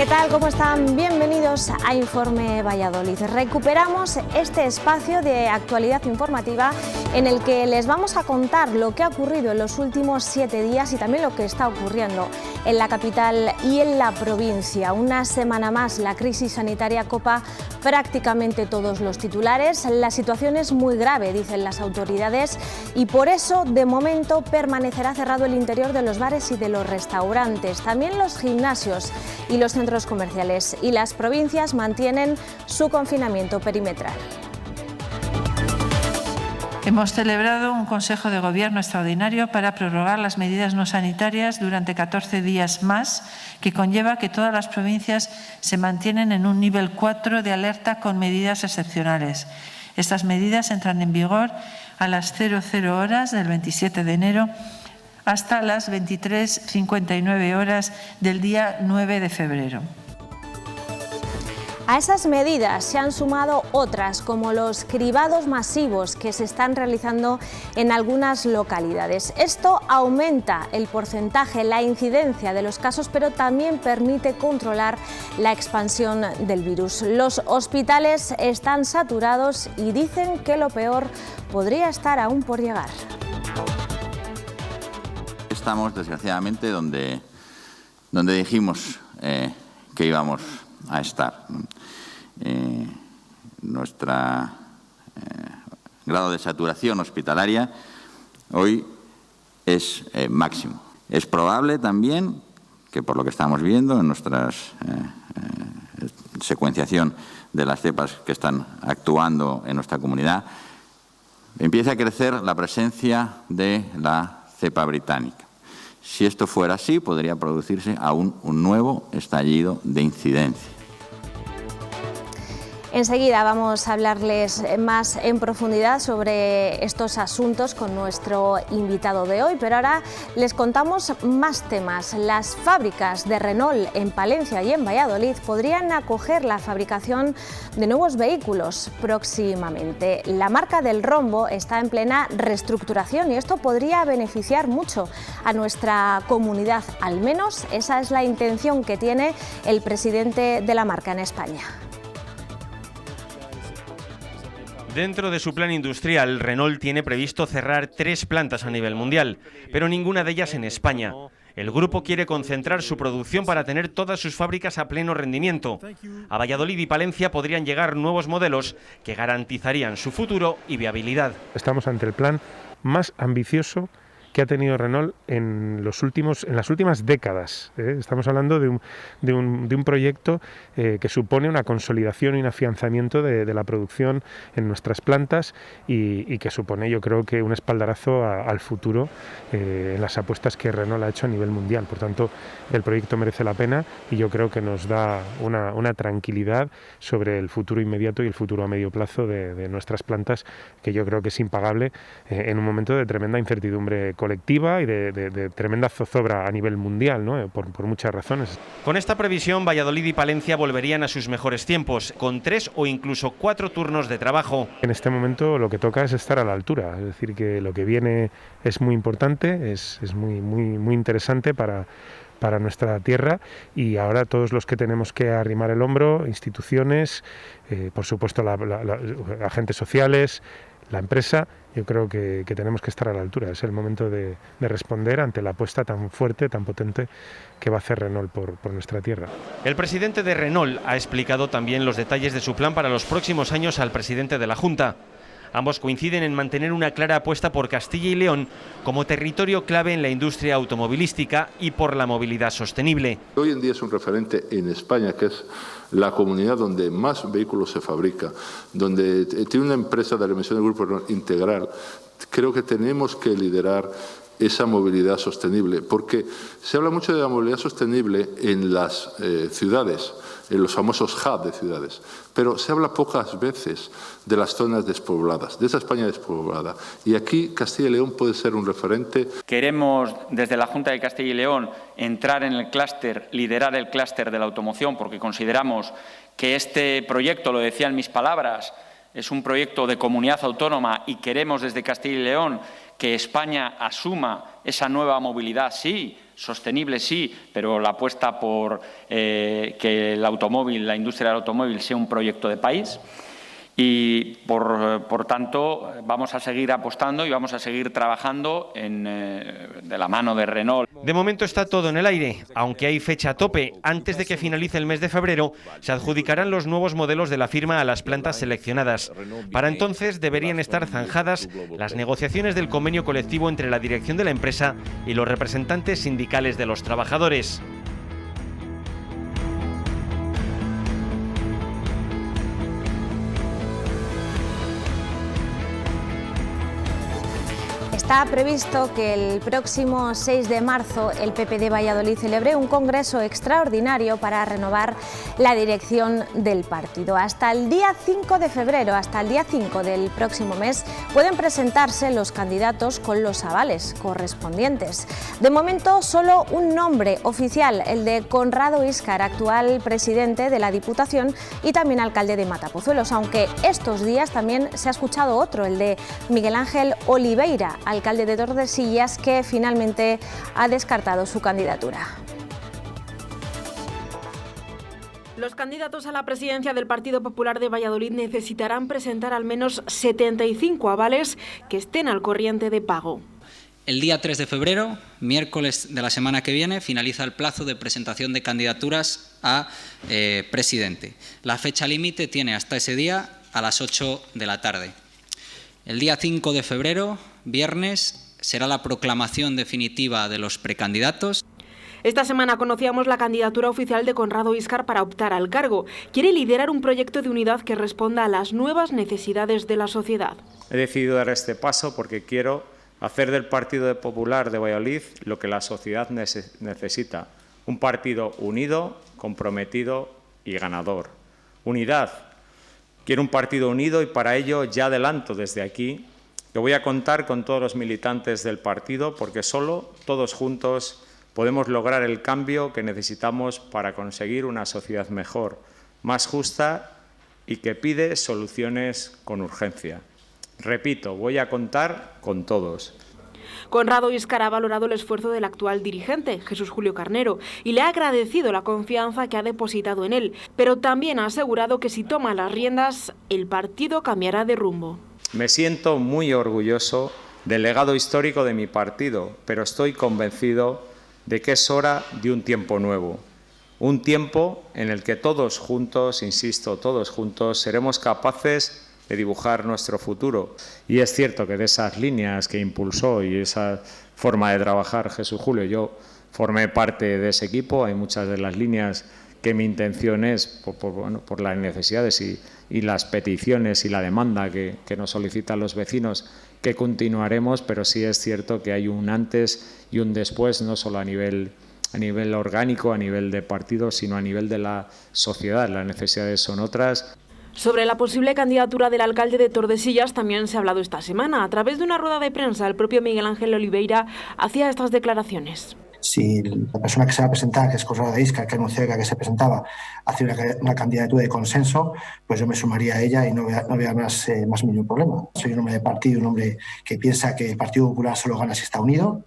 ¿Qué tal? ¿Cómo están? Bienvenidos a Informe Valladolid. Recuperamos este espacio de actualidad informativa en el que les vamos a contar lo que ha ocurrido en los últimos 7 días y también lo que está ocurriendo en la capital y en la provincia. Una semana más la crisis sanitaria copa prácticamente todos los titulares. La situación es muy grave, dicen las autoridades, y por eso de momento permanecerá cerrado el interior de los bares y de los restaurantes, también los gimnasios y los centros comerciales, y las provincias mantienen su confinamiento perimetral. Hemos celebrado un Consejo de Gobierno extraordinario para prorrogar las medidas no sanitarias durante 14 días más, que conlleva que todas las provincias se mantienen en un nivel 4 de alerta con medidas excepcionales. Estas medidas entran en vigor a las 00 horas del 27 de enero hasta las 23:59 horas del día 9 de febrero. A esas medidas se han sumado otras, como los cribados masivos que se están realizando en algunas localidades. Esto aumenta el porcentaje, la incidencia de los casos, pero también permite controlar la expansión del virus. Los hospitales están saturados y dicen que lo peor podría estar aún por llegar. Estamos, desgraciadamente, donde dijimos que íbamos a estar. Nuestro grado de saturación hospitalaria hoy es máximo. Es probable también que, por lo que estamos viendo en nuestra secuenciación de las cepas que están actuando en nuestra comunidad, empiece a crecer la presencia de la cepa británica. Si esto fuera así, podría producirse aún un nuevo estallido de incidencia. Enseguida vamos a hablarles más en profundidad sobre estos asuntos con nuestro invitado de hoy, pero ahora les contamos más temas. Las fábricas de Renault en Palencia y en Valladolid podrían acoger la fabricación de nuevos vehículos próximamente. La marca del rombo está en plena reestructuración y esto podría beneficiar mucho a nuestra comunidad. Al menos esa es la intención que tiene el presidente de la marca en España. Dentro de su plan industrial, Renault tiene previsto cerrar 3 plantas a nivel mundial, pero ninguna de ellas en España. El grupo quiere concentrar su producción para tener todas sus fábricas a pleno rendimiento. A Valladolid y Palencia podrían llegar nuevos modelos que garantizarían su futuro y viabilidad. Estamos ante el plan más ambicioso que ha tenido Renault en las últimas décadas. Estamos hablando de un proyecto que supone una consolidación y un afianzamiento de la producción en nuestras plantas y que supone, yo creo, que un espaldarazo al futuro en las apuestas que Renault ha hecho a nivel mundial. Por tanto, el proyecto merece la pena y yo creo que nos da una tranquilidad sobre el futuro inmediato y el futuro a medio plazo de nuestras plantas, que yo creo que es impagable en un momento de tremenda incertidumbre colectiva y de tremenda zozobra a nivel mundial, ¿no? por muchas razones. Con esta previsión, Valladolid y Palencia volverían a sus mejores tiempos, con 3 o incluso 4 turnos de trabajo. En este momento lo que toca es estar a la altura, es decir, que lo que viene es muy importante, es muy interesante para nuestra tierra, y ahora todos los que tenemos que arrimar el hombro, instituciones, por supuesto agentes sociales, la empresa, yo creo que tenemos que estar a la altura. Es el momento de responder ante la apuesta tan fuerte, tan potente que va a hacer Renault por nuestra tierra. El presidente de Renault ha explicado también los detalles de su plan para los próximos años al presidente de la Junta. Ambos coinciden en mantener una clara apuesta por Castilla y León como territorio clave en la industria automovilística y por la movilidad sostenible. Hoy en día es un referente en España, que es la comunidad donde más vehículos se fabrica, donde tiene una empresa de remisión del Grupo Renault integral. Creo que tenemos que liderar esa movilidad sostenible, porque se habla mucho de la movilidad sostenible en las ciudades, en los famosos hubs de ciudades, pero se habla pocas veces de las zonas despobladas, de esa España despoblada. Y aquí Castilla y León puede ser un referente. Queremos, desde la Junta de Castilla y León, entrar en el clúster, liderar el clúster de la automoción, porque consideramos que este proyecto, lo decía en mis palabras, es un proyecto de comunidad autónoma y queremos desde Castilla y León que España asuma esa nueva movilidad, sí, sostenible sí, pero la apuesta por que el automóvil, la industria del automóvil sea un proyecto de país. Y, por tanto, vamos a seguir apostando y vamos a seguir trabajando de la mano de Renault. De momento está todo en el aire, aunque hay fecha tope. Antes de que finalice el mes de febrero, se adjudicarán los nuevos modelos de la firma a las plantas seleccionadas. Para entonces deberían estar zanjadas las negociaciones del convenio colectivo entre la dirección de la empresa y los representantes sindicales de los trabajadores. Está previsto que el próximo 6 de marzo el PP de Valladolid celebre un congreso extraordinario para renovar la dirección del partido. Hasta el día 5 de febrero, hasta el día 5 del próximo mes, pueden presentarse los candidatos con los avales correspondientes. De momento, solo un nombre oficial, el de Conrado Íscar, actual presidente de la Diputación y también alcalde de Matapozuelos, aunque estos días también se ha escuchado otro, el de Miguel Ángel Oliveira, alcalde de Tordesillas, que finalmente ha descartado su candidatura. Los candidatos a la presidencia del Partido Popular de Valladolid necesitarán presentar al menos 75 avales que estén al corriente de pago. El día 3 de febrero, miércoles de la semana que viene, finaliza el plazo de presentación de candidaturas a presidente. La fecha límite tiene hasta ese día a las 8 de la tarde. El día 5 de febrero, viernes, será la proclamación definitiva de los precandidatos. Esta semana conocíamos la candidatura oficial de Conrado Íscar para optar al cargo. Quiere liderar un proyecto de unidad que responda a las nuevas necesidades de la sociedad. He decidido dar este paso porque quiero hacer del Partido Popular de Valladolid lo que la sociedad necesita. Un partido unido, comprometido y ganador. Unidad. Quiero un partido unido y para ello ya adelanto desde aquí que voy a contar con todos los militantes del partido porque solo todos juntos podemos lograr el cambio que necesitamos para conseguir una sociedad mejor, más justa y que pide soluciones con urgencia. Repito, voy a contar con todos. Conrado Íscar ha valorado el esfuerzo del actual dirigente, Jesús Julio Carnero, y le ha agradecido la confianza que ha depositado en él, pero también ha asegurado que si toma las riendas, el partido cambiará de rumbo. Me siento muy orgulloso del legado histórico de mi partido, pero estoy convencido de que es hora de un tiempo nuevo. Un tiempo en el que todos juntos, insisto, todos juntos, seremos capaces de dibujar nuestro futuro. Y es cierto que de esas líneas que impulsó y esa forma de trabajar Jesús Julio, yo formé parte de ese equipo. Hay muchas de las líneas que mi intención es, por las necesidades y las peticiones y la demanda que nos solicitan los vecinos, que continuaremos, pero sí es cierto que hay un antes y un después, no solo a nivel orgánico, a nivel de partido, sino a nivel de la sociedad. Las necesidades son otras. Sobre la posible candidatura del alcalde de Tordesillas también se ha hablado esta semana. A través de una rueda de prensa, el propio Miguel Ángel Oliveira hacía estas declaraciones. Si la persona que se va a presentar, que es Conrado Íscar, que anunció que se presentaba, hace una candidatura de consenso, pues yo me sumaría a ella y no veo más ningún problema. Soy un hombre de partido, un hombre que piensa que el Partido Popular solo gana si está unido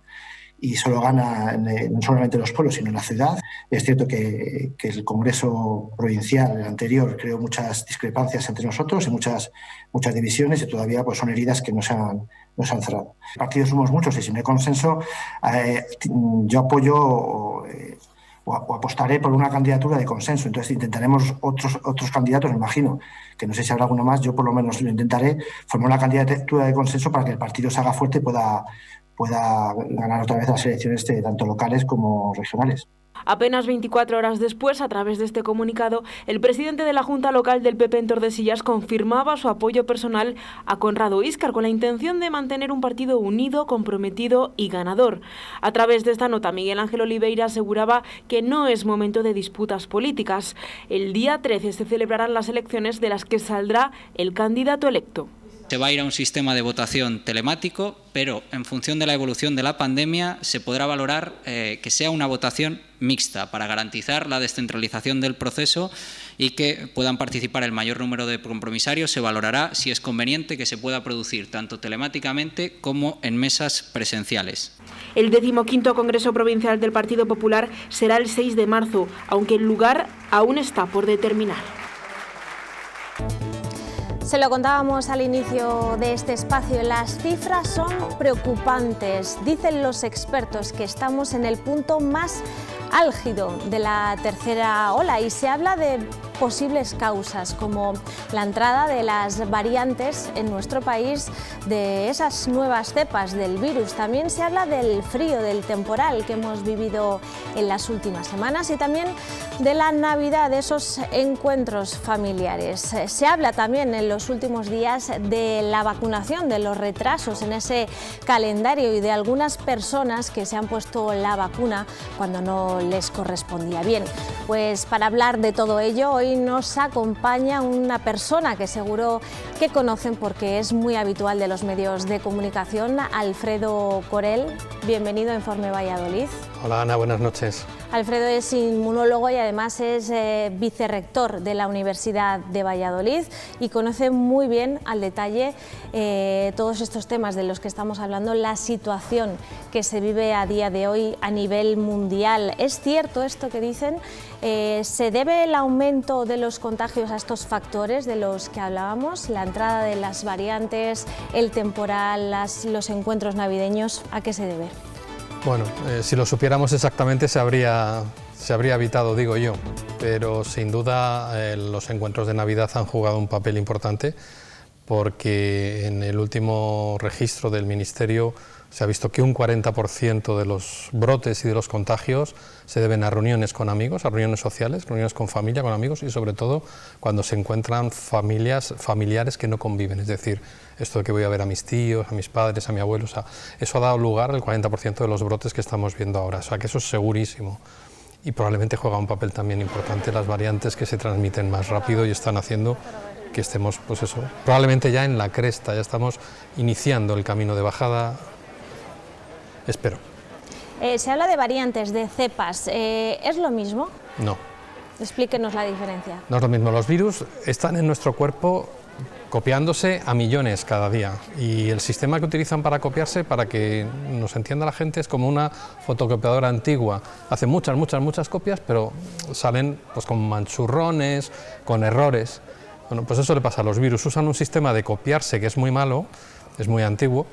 y solo gana no solamente en los pueblos, sino en la ciudad. Es cierto que el Congreso Provincial, el anterior, creó muchas discrepancias entre nosotros y muchas divisiones y todavía pues, son heridas que no se han cerrado. Partidos somos muchos y si no hay consenso, yo apoyo o apostaré por una candidatura de consenso. Entonces intentaremos otros candidatos, me imagino, que no sé si habrá alguno más, yo por lo menos lo intentaré, formar una candidatura de consenso para que el partido se haga fuerte y pueda ganar otra vez las elecciones tanto locales como regionales. Apenas 24 horas después, a través de este comunicado, el presidente de la Junta Local del PP en Tordesillas confirmaba su apoyo personal a Conrado Íscar con la intención de mantener un partido unido, comprometido y ganador. A través de esta nota, Miguel Ángel Oliveira aseguraba que no es momento de disputas políticas. El día 13 se celebrarán las elecciones de las que saldrá el candidato electo. Se va a ir a un sistema de votación telemático, pero en función de la evolución de la pandemia se podrá valorar que sea una votación mixta para garantizar la descentralización del proceso y que puedan participar el mayor número de compromisarios. Se valorará si es conveniente que se pueda producir tanto telemáticamente como en mesas presenciales. El 15º Congreso Provincial del Partido Popular será el 6 de marzo, aunque el lugar aún está por determinar. Se lo contábamos al inicio de este espacio, las cifras son preocupantes. Dicen los expertos que estamos en el punto más álgido de la tercera ola y se habla de posibles causas como la entrada de las variantes en nuestro país, de esas nuevas cepas del virus. También se habla del frío, del temporal que hemos vivido en las últimas semanas y también de la Navidad, de esos encuentros familiares. Se habla también en los últimos días de la vacunación, de los retrasos en ese calendario y de algunas personas que se han puesto la vacuna cuando no les correspondía. Bien, pues para hablar de todo ello, hoy nos acompaña una persona que seguro que conocen porque es muy habitual de los medios de comunicación, Alfredo Corel. Bienvenido a Informe Valladolid. Hola Ana, buenas noches. Alfredo es inmunólogo y además es vicerrector de la Universidad de Valladolid y conoce muy bien al detalle todos estos temas de los que estamos hablando, la situación que se vive a día de hoy a nivel mundial. ¿Es cierto esto que dicen? ¿Se debe el aumento de los contagios a estos factores de los que hablábamos? La entrada de las variantes, el temporal, los encuentros navideños, ¿a qué se debe? Bueno, si lo supiéramos exactamente se habría evitado, digo yo, pero sin duda los encuentros de Navidad han jugado un papel importante porque en el último registro del Ministerio se ha visto que un 40% de los brotes y de los contagios se deben a reuniones con amigos, a reuniones sociales, reuniones con familia, con amigos y sobre todo cuando se encuentran familiares que no conviven, es decir, esto de que voy a ver a mis tíos, a mis padres, a mi abuelo, o sea, eso ha dado lugar al 40% de los brotes que estamos viendo ahora, o sea que eso es segurísimo y probablemente juega un papel también importante las variantes que se transmiten más rápido y están haciendo que estemos, pues eso, probablemente ya en la cresta, ya estamos iniciando el camino de bajada. Espero. Se habla de variantes, de cepas. ¿Es lo mismo? No. Explíquenos la diferencia. No es lo mismo. Los virus están en nuestro cuerpo copiándose a millones cada día y el sistema que utilizan para copiarse, para que nos entienda la gente, es como una fotocopiadora antigua. Hace muchas copias, pero salen pues con manchurrones, con errores. Bueno, pues eso le pasa a los virus. Usan un sistema de copiarse que es muy malo, es muy antiguo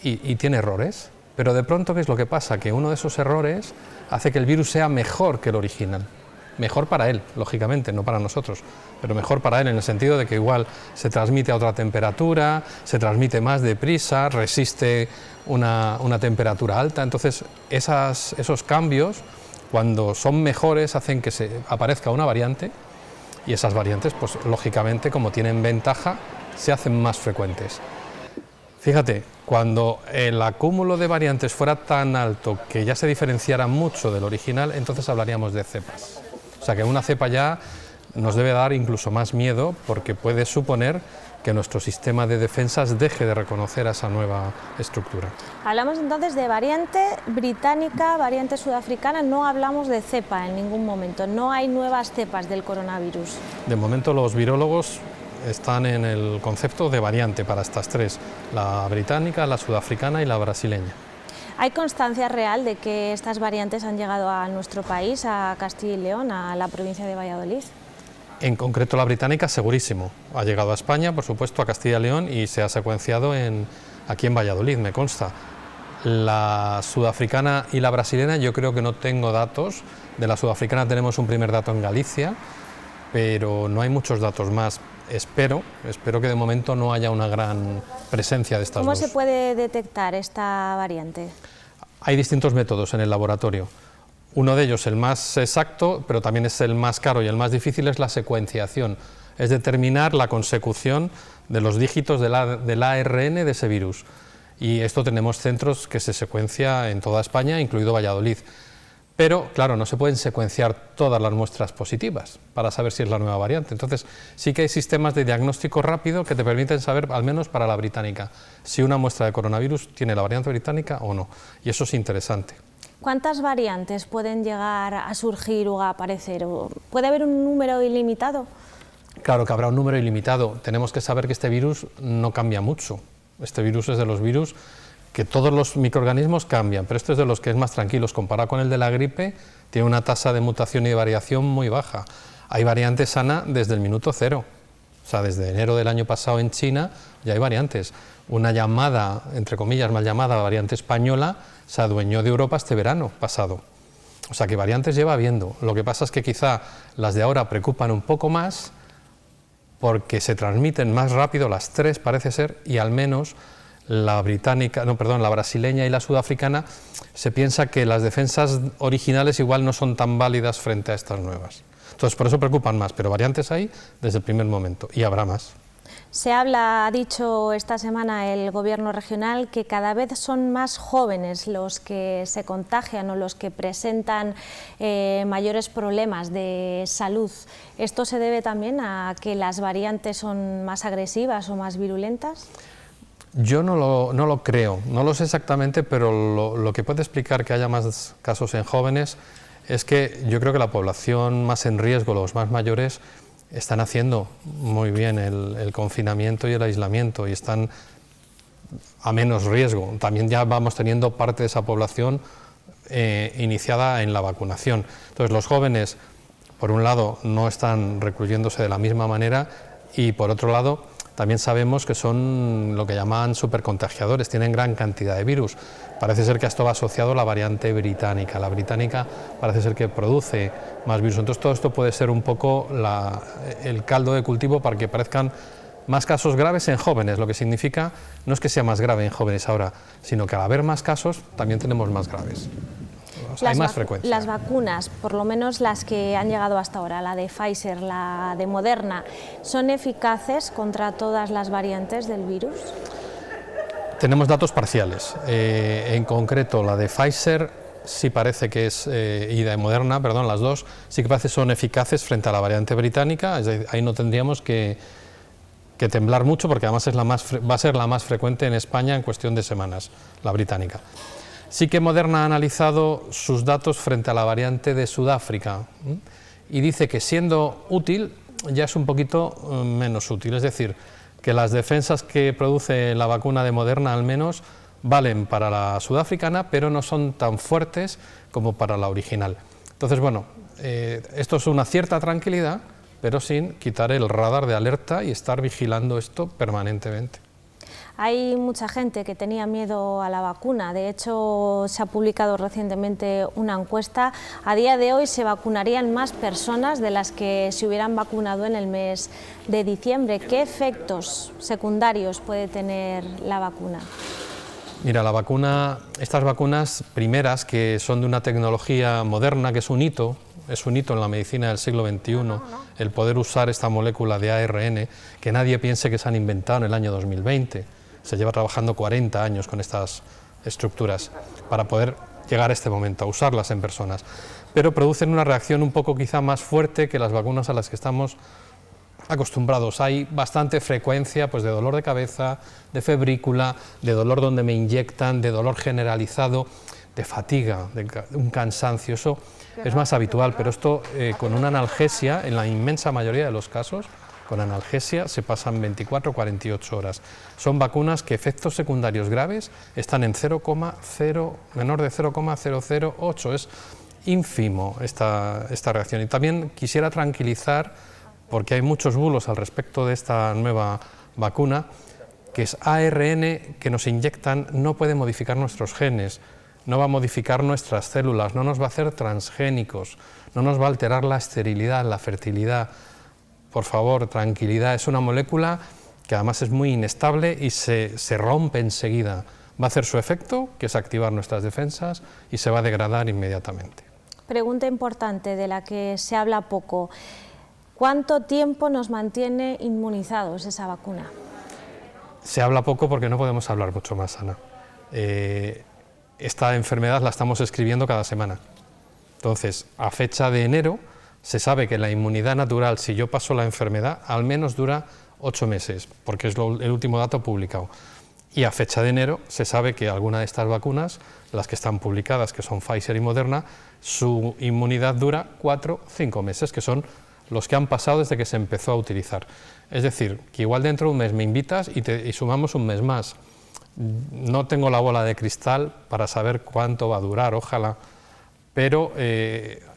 y tiene errores. Pero de pronto, ¿qué es lo que pasa? Que uno de esos errores hace que el virus sea mejor que el original. Mejor para él, lógicamente, no para nosotros, pero mejor para él en el sentido de que igual se transmite a otra temperatura, se transmite más deprisa, resiste una temperatura alta. Entonces, esos cambios, cuando son mejores, hacen que se aparezca una variante y esas variantes, pues lógicamente, como tienen ventaja, se hacen más frecuentes. Fíjate, cuando el acúmulo de variantes fuera tan alto que ya se diferenciara mucho del original, entonces hablaríamos de cepas. O sea que una cepa ya nos debe dar incluso más miedo porque puede suponer que nuestro sistema de defensas deje de reconocer a esa nueva estructura. Hablamos entonces de variante británica, variante sudafricana, no hablamos de cepa en ningún momento, no hay nuevas cepas del coronavirus. De momento los virólogos están en el concepto de variante para estas tres, la británica, la sudafricana y la brasileña. ¿Hay constancia real de que estas variantes han llegado a nuestro país, a Castilla y León, a la provincia de Valladolid? En concreto la británica segurísimo, ha llegado a España, por supuesto a Castilla y León y se ha secuenciado aquí en Valladolid, me consta. La sudafricana y la brasileña yo creo que no tengo datos, de la sudafricana tenemos un primer dato en Galicia, pero no hay muchos datos más. Espero que de momento no haya una gran presencia de estas dos. ¿Cómo se puede detectar esta variante? Hay distintos métodos en el laboratorio. Uno de ellos, el más exacto, pero también es el más caro y el más difícil, es la secuenciación. Es determinar la consecución de los dígitos del ARN de ese virus. Y esto tenemos centros que se secuencia en toda España, incluido Valladolid. Pero, claro, no se pueden secuenciar todas las muestras positivas para saber si es la nueva variante. Entonces, sí que hay sistemas de diagnóstico rápido que te permiten saber, al menos para la británica, si una muestra de coronavirus tiene la variante británica o no. Y eso es interesante. ¿Cuántas variantes pueden llegar a surgir o a aparecer? ¿Puede haber un número ilimitado? Claro que habrá un número ilimitado. Tenemos que saber que este virus no cambia mucho. Este virus es de los virus que todos los microorganismos cambian, pero este es de los que es más tranquilos. Comparado con el de la gripe, tiene una tasa de mutación y de variación muy baja. Hay variantes, Ana, desde el minuto cero. O sea, desde enero del año pasado en China ya hay variantes. Una llamada, entre comillas, mal llamada variante española, se adueñó de Europa este verano pasado. O sea, que variantes lleva habiendo. Lo que pasa es que quizá las de ahora preocupan un poco más porque se transmiten más rápido las tres, parece ser, y al menos la brasileña y la sudafricana, se piensa que las defensas originales igual no son tan válidas frente a estas nuevas. Entonces, por eso preocupan más, pero variantes hay desde el primer momento, y habrá más. Ha dicho esta semana el Gobierno regional que cada vez son más jóvenes los que se contagian o los que presentan mayores problemas de salud. ¿Esto se debe también a que las variantes son más agresivas o más virulentas? Yo no lo creo, no lo sé exactamente, pero lo que puede explicar que haya más casos en jóvenes es que yo creo que la población más en riesgo, los más mayores, están haciendo muy bien el confinamiento y el aislamiento y están a menos riesgo. También ya vamos teniendo parte de esa población iniciada en la vacunación. Entonces los jóvenes, por un lado, no están recluyéndose de la misma manera y por otro lado, también sabemos que son lo que llaman supercontagiadores, tienen gran cantidad de virus. Parece ser que a esto va asociado la variante británica. La británica parece ser que produce más virus. Entonces todo esto puede ser un poco el caldo de cultivo para que parezcan más casos graves en jóvenes. Lo que significa no es que sea más grave en jóvenes ahora, sino que al haber más casos también tenemos más graves. Hay más frecuencia. Las vacunas, por lo menos las que han llegado hasta ahora, la de Pfizer, la de Moderna, ¿son eficaces contra todas las variantes del virus? Tenemos datos parciales. En concreto, la de Pfizer sí parece que es, y de Moderna, perdón, las dos, sí que parece que son eficaces frente a la variante británica. Ahí no tendríamos que temblar mucho porque además va a ser la más frecuente en España en cuestión de semanas, la británica. Sí que Moderna ha analizado sus datos frente a la variante de Sudáfrica y dice que siendo útil ya es un poquito menos útil, es decir, que las defensas que produce la vacuna de Moderna al menos valen para la sudafricana, pero no son tan fuertes como para la original. Entonces, bueno, esto es una cierta tranquilidad, pero sin quitar el radar de alerta y estar vigilando esto permanentemente. Hay mucha gente que tenía miedo a la vacuna. De hecho, se ha publicado recientemente una encuesta. A día de hoy se vacunarían más personas de las que se hubieran vacunado en el mes de diciembre. ¿Qué efectos secundarios puede tener la vacuna? Mira, la vacuna, estas vacunas primeras, que son de una tecnología moderna, que es un hito en la medicina del siglo XXI, el poder usar esta molécula de ARN, que nadie piense que se han inventado en el año 2020. Se lleva trabajando 40 años con estas estructuras para poder llegar a este momento, a usarlas en personas. Pero producen una reacción un poco quizá más fuerte que las vacunas a las que estamos acostumbrados. Hay bastante frecuencia pues, de dolor de cabeza, de febrícula, de dolor donde me inyectan, de dolor generalizado, de fatiga, de un cansancio. Eso es más habitual, pero esto con una analgesia, en la inmensa mayoría de los casos, con analgesia se pasan 24 o 48 horas. Son vacunas que efectos secundarios graves están en menor de 0,008. Es ínfimo esta reacción. Y también quisiera tranquilizar, porque hay muchos bulos al respecto de esta nueva vacuna, que es ARN que nos inyectan, no puede modificar nuestros genes, no va a modificar nuestras células, no nos va a hacer transgénicos, no nos va a alterar la esterilidad, la fertilidad. Por favor, tranquilidad, es una molécula que además es muy inestable y se rompe enseguida. Va a hacer su efecto, que es activar nuestras defensas, y se va a degradar inmediatamente. Pregunta importante de la que se habla poco. ¿Cuánto tiempo nos mantiene inmunizados esa vacuna? Se habla poco porque no podemos hablar mucho más, Ana. Esta enfermedad la estamos escribiendo cada semana. Entonces, a fecha de enero, se sabe que la inmunidad natural, si yo paso la enfermedad, al menos dura 8 meses, porque es el último dato publicado. Y a fecha de enero se sabe que alguna de estas vacunas, las que están publicadas, que son Pfizer y Moderna, su inmunidad dura 4 o 5 meses, que son los que han pasado desde que se empezó a utilizar. Es decir, que igual dentro de un mes me invitas y sumamos un mes más. No tengo la bola de cristal para saber cuánto va a durar, ojalá, pero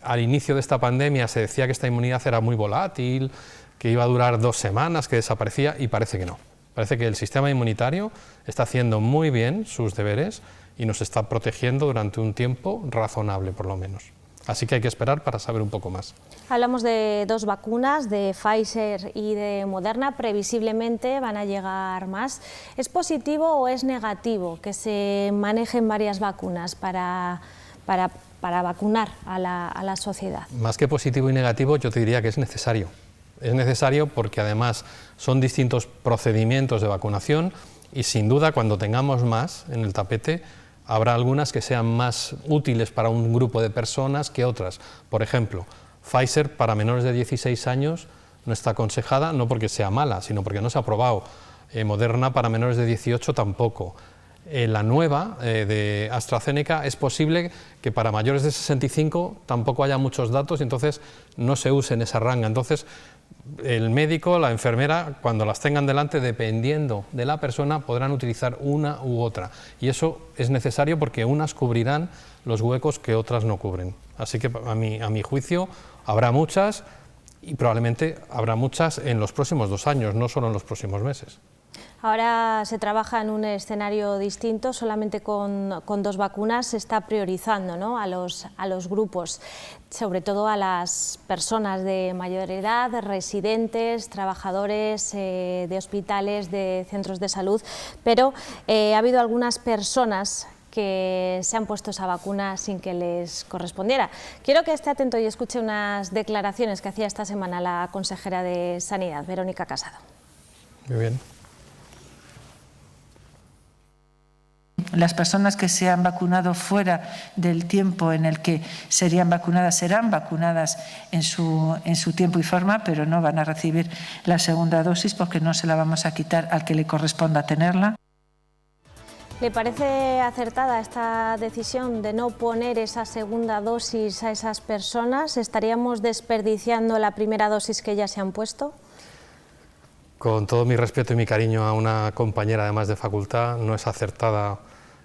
al inicio de esta pandemia se decía que esta inmunidad era muy volátil, que iba a durar 2 semanas, que desaparecía, y parece que no. Parece que el sistema inmunitario está haciendo muy bien sus deberes y nos está protegiendo durante un tiempo razonable, por lo menos. Así que hay que esperar para saber un poco más. Hablamos de 2 vacunas, de Pfizer y de Moderna. Previsiblemente van a llegar más. ¿Es positivo o es negativo que se manejen varias vacunas para vacunar a la sociedad? Más que positivo y negativo, yo te diría que es necesario. Es necesario porque además son distintos procedimientos de vacunación y sin duda cuando tengamos más en el tapete habrá algunas que sean más útiles para un grupo de personas que otras. Por ejemplo, Pfizer para menores de 16 años no está aconsejada, no porque sea mala, sino porque no se ha aprobado. Moderna para menores de 18 tampoco. La nueva de AstraZeneca es posible que para mayores de 65 tampoco haya muchos datos y entonces no se use en esa ranga. Entonces el médico, la enfermera, cuando las tengan delante, dependiendo de la persona, podrán utilizar una u otra. Y eso es necesario porque unas cubrirán los huecos que otras no cubren. Así que a mi juicio habrá muchas y probablemente habrá muchas en los próximos 2 años, no solo en los próximos meses. Ahora se trabaja en un escenario distinto, solamente con 2 vacunas se está priorizando, ¿no?, a los grupos, sobre todo a las personas de mayor edad, residentes, trabajadores de hospitales, de centros de salud, pero ha habido algunas personas que se han puesto esa vacuna sin que les correspondiera. Quiero que esté atento y escuche unas declaraciones que hacía esta semana la consejera de Sanidad, Verónica Casado. Muy bien. Las personas que se han vacunado fuera del tiempo en el que serían vacunadas serán vacunadas en su tiempo y forma, pero no van a recibir la segunda dosis porque no se la vamos a quitar al que le corresponda tenerla. ¿Le parece acertada esta decisión de no poner esa segunda dosis a esas personas? ¿Estaríamos desperdiciando la primera dosis que ya se han puesto? Con todo mi respeto y mi cariño a una compañera además de facultad, no es acertada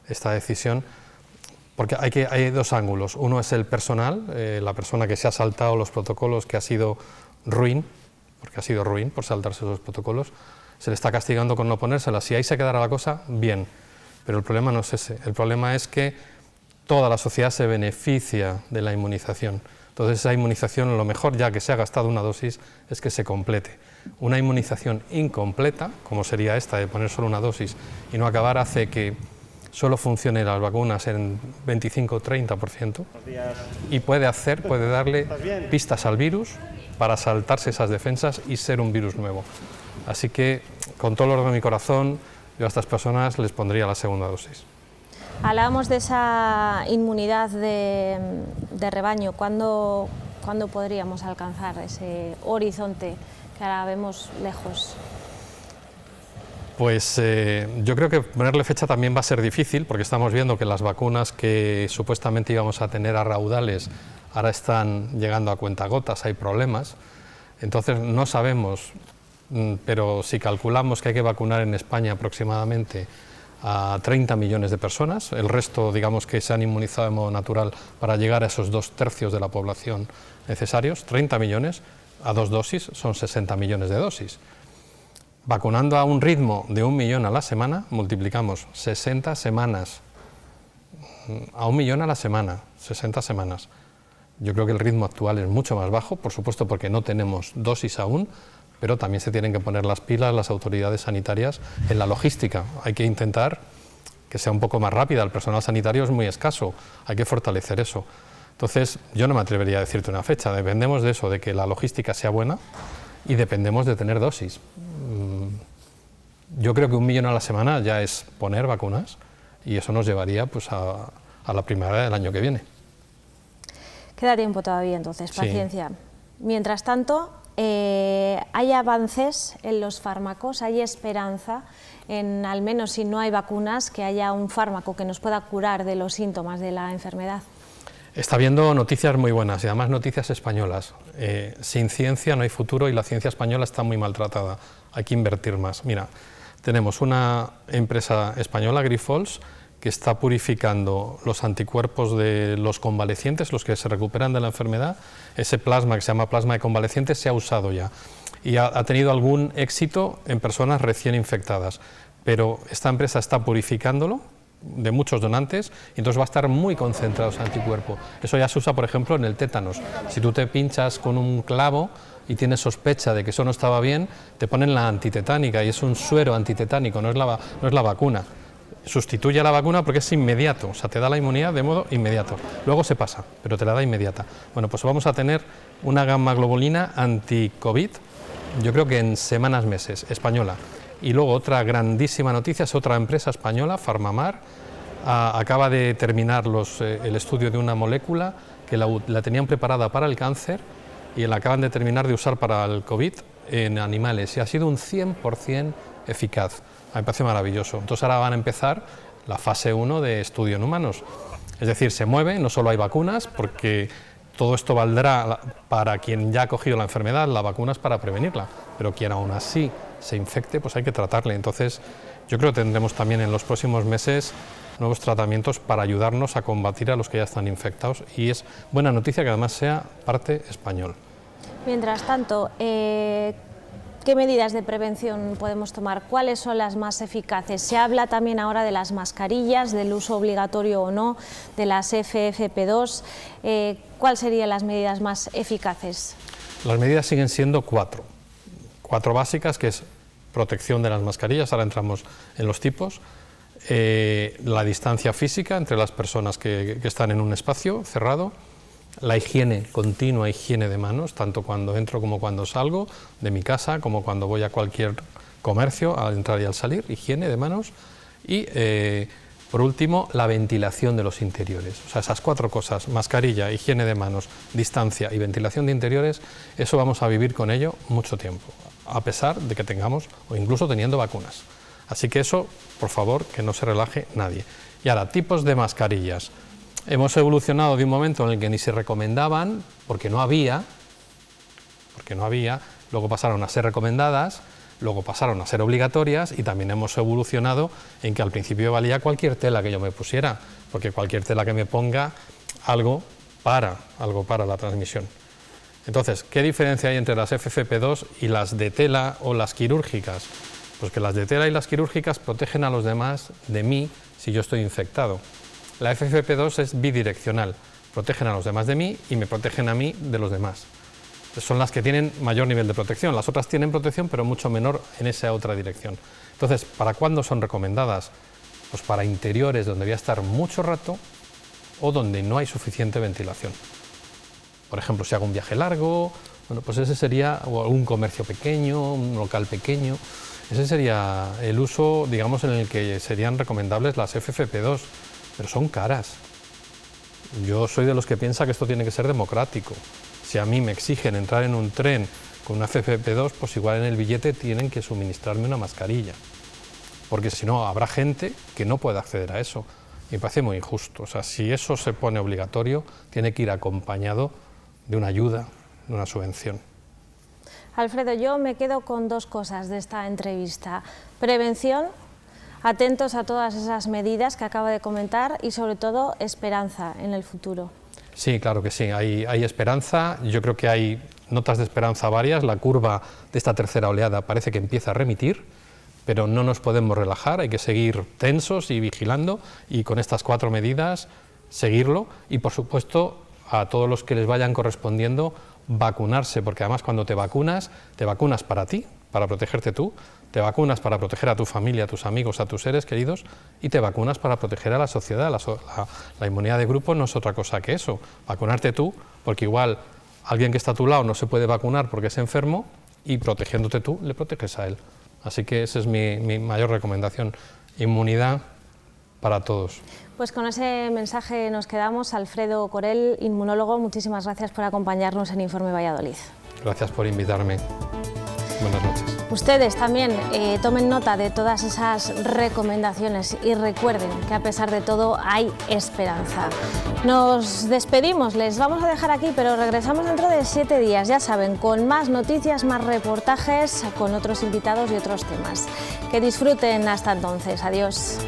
esta decisión, porque hay 2 ángulos. Uno es el personal, la persona que se ha saltado los protocolos, que ha sido ruin, porque ha sido ruin por saltarse los protocolos, se le está castigando con no ponérsela. Si ahí se quedara la cosa, bien, pero el problema no es ese. El problema es que toda la sociedad se beneficia de la inmunización. Entonces esa inmunización, lo mejor, ya que se ha gastado una dosis, es que se complete. Una inmunización incompleta, como sería esta de poner solo una dosis y no acabar, hace que solo funcionen las vacunas en 25-30% y puede darle pistas al virus para saltarse esas defensas y ser un virus nuevo. Así que, con todo el orden de mi corazón, yo a estas personas les pondría la segunda dosis. Hablábamos de esa inmunidad de rebaño. ¿Cuándo podríamos alcanzar ese horizonte que ahora vemos lejos? Pues yo creo que ponerle fecha también va a ser difícil, porque estamos viendo que las vacunas que supuestamente íbamos a tener a raudales ahora están llegando a cuentagotas, hay problemas. Entonces no sabemos, pero si calculamos que hay que vacunar en España aproximadamente a 30 millones de personas, el resto, digamos, que se han inmunizado de modo natural para llegar a esos 2/3 de la población necesarios, 30 millones a 2 dosis son 60 millones de dosis. Vacunando a un ritmo de 1 millón a la semana, multiplicamos 60 semanas, a 1 millón a la semana, 60 semanas. Yo creo que el ritmo actual es mucho más bajo, por supuesto porque no tenemos dosis aún, pero también se tienen que poner las pilas las autoridades sanitarias en la logística. Hay que intentar que sea un poco más rápida, el personal sanitario es muy escaso, hay que fortalecer eso. Entonces, yo no me atrevería a decirte una fecha, dependemos de eso, de que la logística sea buena y dependemos de tener dosis. Yo creo que 1 millón a la semana ya es poner vacunas y eso nos llevaría pues, a la primavera del año que viene. Queda tiempo todavía, entonces, paciencia. Sí. Mientras tanto, ¿hay avances en los fármacos? ¿Hay esperanza en, al menos si no hay vacunas, que haya un fármaco que nos pueda curar de los síntomas de la enfermedad? Está habiendo noticias muy buenas y además noticias españolas. Sin ciencia no hay futuro y la ciencia española está muy maltratada. Hay que invertir más. Mira, tenemos una empresa española, Grifols, que está purificando los anticuerpos de los convalecientes, los que se recuperan de la enfermedad. Ese plasma, que se llama plasma de convalecientes, se ha usado ya y ha tenido algún éxito en personas recién infectadas. Pero esta empresa está purificándolo de muchos donantes y entonces va a estar muy concentrado ese anticuerpo. Eso ya se usa, por ejemplo, en el tétanos. Si tú te pinchas con un clavo y tienes sospecha de que eso no estaba bien, te ponen la antitetánica y es un suero antitetánico, no es la vacuna. Sustituye a la vacuna porque es inmediato, o sea, te da la inmunidad de modo inmediato. Luego se pasa, pero te la da inmediata. Bueno, pues vamos a tener una gamma globulina anti-COVID, yo creo que en semanas, meses, española. Y luego otra grandísima noticia es otra empresa española, Farmamar, acaba de terminar el estudio de una molécula que la tenían preparada para el cáncer y la acaban de terminar de usar para el COVID en animales y ha sido un 100% eficaz. A mí me parece maravilloso. Entonces ahora van a empezar la fase 1 de estudio en humanos. Es decir, se mueve, no solo hay vacunas, porque todo esto valdrá para quien ya ha cogido la enfermedad, la vacuna es para prevenirla, pero quien aún así se infecte, pues hay que tratarle. Entonces yo creo que tendremos también en los próximos meses nuevos tratamientos para ayudarnos a combatir a los que ya están infectados y es buena noticia que además sea parte español. Mientras tanto, ¿qué medidas de prevención podemos tomar? ¿Cuáles son las más eficaces? Se habla también ahora de las mascarillas, del uso obligatorio o no, de las FFP2. ¿Cuáles serían las medidas más eficaces? Las medidas siguen siendo cuatro básicas, que es protección de las mascarillas, ahora entramos en los tipos, la distancia física entre las personas que están en un espacio cerrado, la higiene continua, higiene de manos, tanto cuando entro como cuando salgo de mi casa, como cuando voy a cualquier comercio, al entrar y al salir, higiene de manos y, por último, la ventilación de los interiores. O sea, esas cuatro cosas, mascarilla, higiene de manos, distancia y ventilación de interiores, eso vamos a vivir con ello mucho tiempo, a pesar de que tengamos o incluso teniendo vacunas. Así que eso, por favor, que no se relaje nadie. Y ahora, tipos de mascarillas. Hemos evolucionado de un momento en el que ni se recomendaban, porque no había, luego pasaron a ser recomendadas, luego pasaron a ser obligatorias y también hemos evolucionado en que al principio valía cualquier tela que yo me pusiera, porque cualquier tela que me ponga algo para la transmisión. Entonces, ¿qué diferencia hay entre las FFP2 y las de tela o las quirúrgicas? Pues que las de tela y las quirúrgicas protegen a los demás de mí si yo estoy infectado. La FFP2 es bidireccional, protegen a los demás de mí y me protegen a mí de los demás. Son las que tienen mayor nivel de protección, las otras tienen protección pero mucho menor en esa otra dirección. Entonces, ¿para cuándo son recomendadas? Pues para interiores donde voy a estar mucho rato o donde no hay suficiente ventilación. Por ejemplo, si hago un viaje largo, bueno, pues ese sería, o un comercio pequeño, un local pequeño, ese sería el uso, digamos, en el que serían recomendables las FFP2. Pero son caras. Yo soy de los que piensa que esto tiene que ser democrático. Si a mí me exigen entrar en un tren con una FFP2, pues igual en el billete tienen que suministrarme una mascarilla. Porque si no, habrá gente que no pueda acceder a eso. Me parece muy injusto. O sea, si eso se pone obligatorio, tiene que ir acompañado de una ayuda, de una subvención. Alfredo, yo me quedo con dos cosas de esta entrevista. Prevención. Atentos a todas esas medidas que acabo de comentar y sobre todo esperanza en el futuro. Sí, claro que sí, hay esperanza, yo creo que hay notas de esperanza varias, la curva de esta tercera oleada parece que empieza a remitir, pero no nos podemos relajar, hay que seguir tensos y vigilando y con estas 4 medidas seguirlo y por supuesto a todos los que les vayan correspondiendo vacunarse, porque además cuando te vacunas para ti, para protegerte tú, te vacunas para proteger a tu familia, a tus amigos, a tus seres queridos y te vacunas para proteger a la sociedad. La inmunidad de grupo no es otra cosa que eso, vacunarte tú, porque igual alguien que está a tu lado no se puede vacunar porque es enfermo y protegiéndote tú le proteges a él. Así que esa es mi mayor recomendación, inmunidad para todos. Pues con ese mensaje nos quedamos. Alfredo Corell, inmunólogo, muchísimas gracias por acompañarnos en Informe Valladolid. Gracias por invitarme. Buenas noches. Ustedes también tomen nota de todas esas recomendaciones y recuerden que a pesar de todo hay esperanza. Nos despedimos, les vamos a dejar aquí, pero regresamos dentro de 7 días, ya saben, con más noticias, más reportajes, con otros invitados y otros temas. Que disfruten hasta entonces. Adiós.